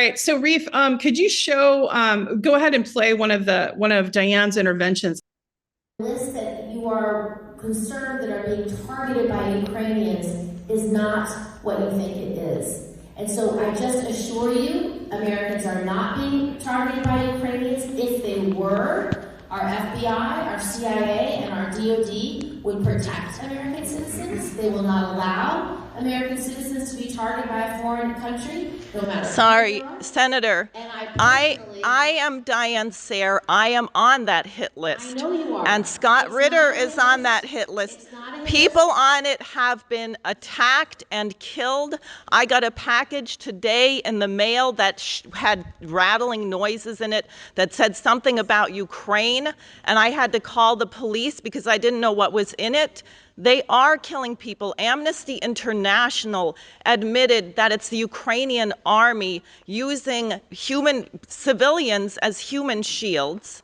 right. So Reef, could you show, go ahead and play one of Diane's interventions. List that you are concerned that are being targeted by Ukrainians is not what you think it is. And so I just assure you, Americans are not being targeted by Ukrainians. If they were, our FBI, our CIA, and our DOD would protect American citizens. They will not allow American citizens to be targeted by a foreign country, no matter. Sorry, Senator. I am Diane Sare. I am on that hit list. I know you are. And Scott Ritter is on that hit list. People on it have been attacked and killed. I got a package today in the mail that had rattling noises in it that said something about Ukraine, and I had to call the police because I didn't know what was in it. They are killing people. Amnesty International admitted that it's the Ukrainian army using human civilians as human shields.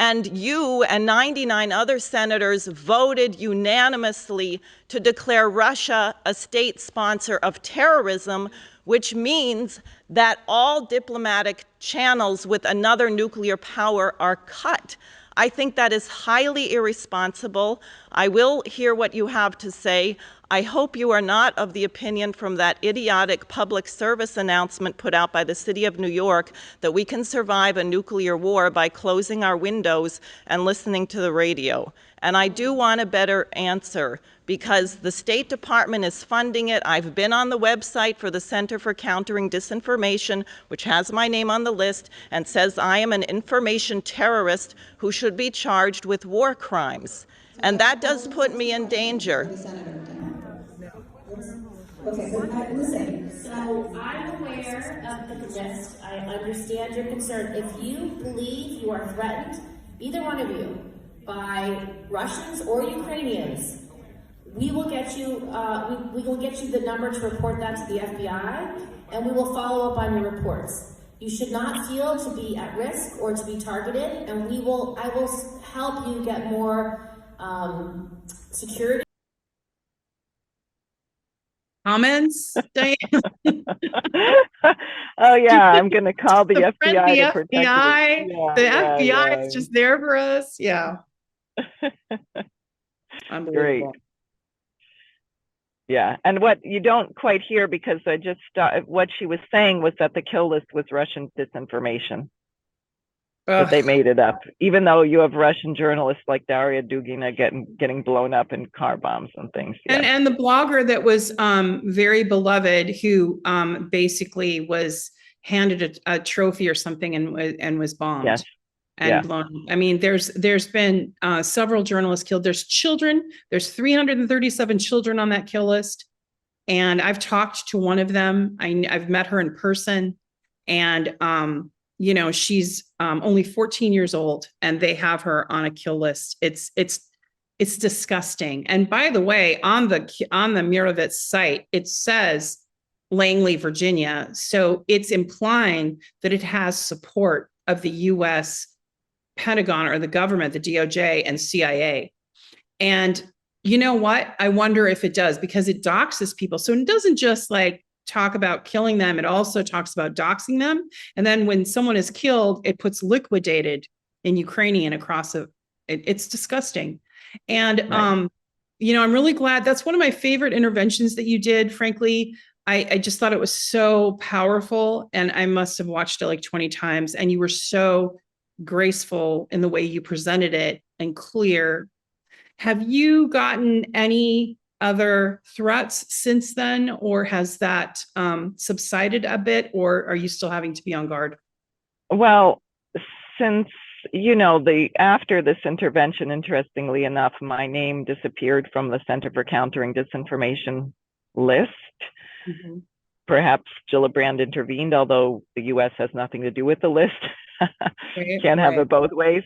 And you and 99 other senators voted unanimously to declare Russia a state sponsor of terrorism, which means that all diplomatic channels with another nuclear power are cut. I think that is highly irresponsible. I will hear what you have to say. I hope you are not of the opinion from that idiotic public service announcement put out by the city of New York that we can survive a nuclear war by closing our windows and listening to the radio. And I do want a better answer because the State Department is funding it. I've been on the website for the Center for Countering Disinformation, which has my name on the list and says I am an information terrorist who should be charged with war crimes. And that does put me in danger. Okay, listen. So I'm aware of the list. I understand your concern. If you believe you are threatened, either one of you, by Russians or Ukrainians, we will get you. We will get you the number to report that to the FBI, and we will follow up on your reports. You should not feel to be at risk or to be targeted, and I will help you get more security. Comments, Diane? Oh yeah, I'm going to call the FBI to protect FBI. Yeah, the FBI is just there for us. Yeah. Unbelievable. Great. Yeah, and what you don't quite hear, because I just what she was saying was that the kill list was Russian disinformation. That they made it up, even though you have Russian journalists like Daria Dugina getting blown up in car bombs and things. Yeah. And the blogger that was very beloved, who basically was handed a trophy or something and was bombed. Yes. And blown. I mean, there's been several journalists killed. There's children. There's 337 children on that kill list, and I've talked to one of them. I've met her in person, and she's only 14 years old, and they have her on a kill list. It's disgusting. And by the way, on the Myorovets site, it says Langley, Virginia, so it's implying that it has support of the U.S. Pentagon or the government, the DOJ and CIA. And you know what? I wonder if it does, because it doxes people. So it doesn't just talk about killing them. It also talks about doxing them. And then when someone is killed, it puts liquidated in Ukrainian across it's disgusting. And, right. I'm really glad. That's one of my favorite interventions that you did. Frankly, I just thought it was so powerful, and I must have watched it 20 times, and you were so graceful in the way you presented it and clear. Have you gotten any other threats since then, or has that subsided a bit, or are you still having to be on guard? Well, since after this intervention, interestingly enough, my name disappeared from the Center for Countering Disinformation list. Mm-hmm. Perhaps Gillibrand intervened, although the U.S. has nothing to do with the list. Can't have it both ways.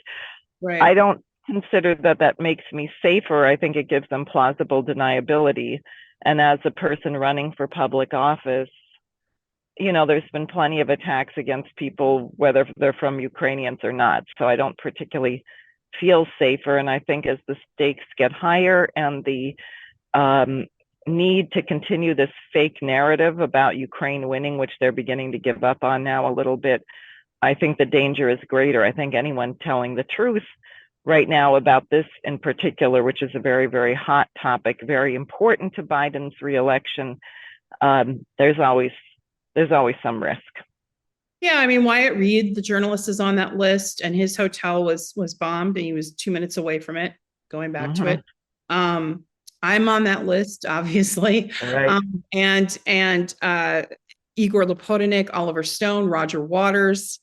Right. I don't consider that makes me safer. I think it gives them plausible deniability. And as a person running for public office, there's been plenty of attacks against people, whether they're from Ukrainians or not. So I don't particularly feel safer. And I think as the stakes get higher and the need to continue this fake narrative about Ukraine winning, which they're beginning to give up on now a little bit, I think the danger is greater. I think anyone telling the truth right now about this in particular, which is a very, very hot topic, very important to Biden's reelection, there's always some risk. Yeah, I mean, Wyatt Reed, the journalist, is on that list, and his hotel was bombed, and he was 2 minutes away from it. Going back to it, I'm on that list, obviously, right. And Igor Lopotnik, Oliver Stone, Roger Waters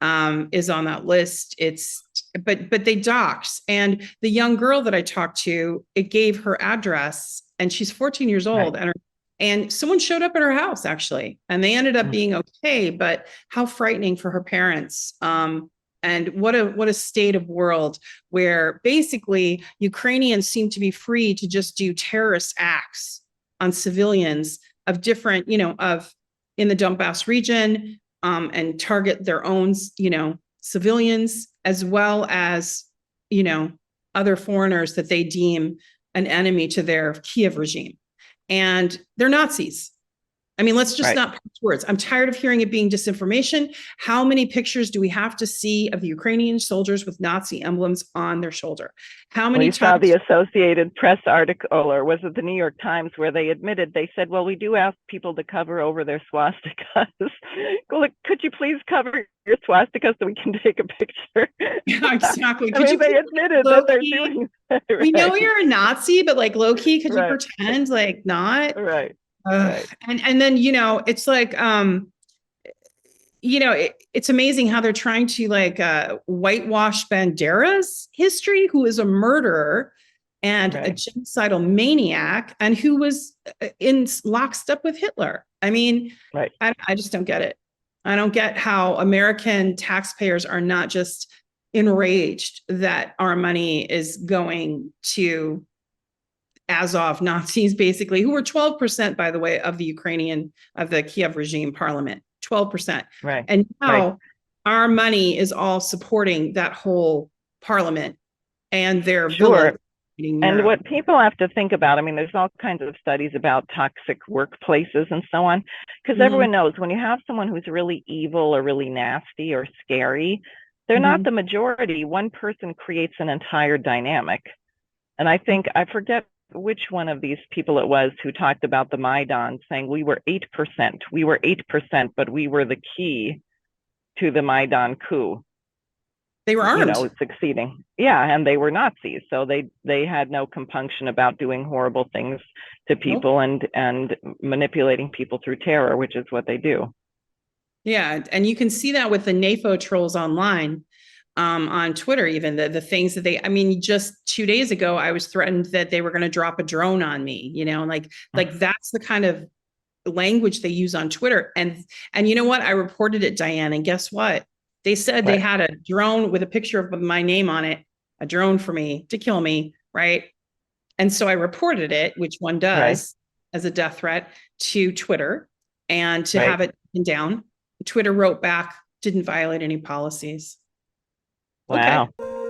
is on that list. But they doxed, and the young girl that I talked to, it gave her address, and she's 14 years old, right. and someone showed up at her house, actually, and they ended up being okay. But how frightening for her parents. And what a state of world where basically Ukrainians seem to be free to just do terrorist acts on civilians of different, of in the Donbass region, and target their own, civilians, as well as, other foreigners that they deem an enemy to their Kiev regime. And they're Nazis. I mean, let's just not put words. I'm tired of hearing it being disinformation. How many pictures do we have to see of the Ukrainian soldiers with Nazi emblems on their shoulder? How many times? Saw the Associated Press article, or was it the New York Times, where they admitted, they said, well, we do ask people to cover over their swastikas. Well, could you please cover your swastika so we can take a picture? Yeah, exactly. I mean, they admitted that they're doing that. Right. We know you're a Nazi, but like low key, could you pretend like not? Right. And then, it's like, it's amazing how they're trying to whitewash Bandera's history, who is a murderer and a genocidal maniac, and who was in lockstep with Hitler. I mean, I just don't get it. I don't get how American taxpayers are not just enraged that our money is going to Azov Nazis, basically, who were 12%, by the way, of the Kiev regime parliament, 12%. Right. And now our money is all supporting that whole parliament and their villas. And what people have to think about, I mean, there's all kinds of studies about toxic workplaces and so on, because everyone knows when you have someone who's really evil or really nasty or scary, they're not the majority. One person creates an entire dynamic. And I think, I forget which one of these people it was who talked about the Maidan, saying we were 8%, but we were the key to the Maidan coup. They were armed. Succeeding. Yeah, and they were Nazis, so they had no compunction about doing horrible things to people and manipulating people through terror, which is what they do. Yeah, and you can see that with the NAFO trolls online. On Twitter, even the things that just 2 days ago, I was threatened that they were going to drop a drone on me, like that's the kind of language they use on Twitter. And you know what? I reported it, Diane, and guess what? They said they had a drone with a picture of my name on it, a drone for me to kill me. Right. And so I reported it, which one does as a death threat, to Twitter, and to have it taken down. Twitter wrote back, didn't violate any policies. Wow. Okay.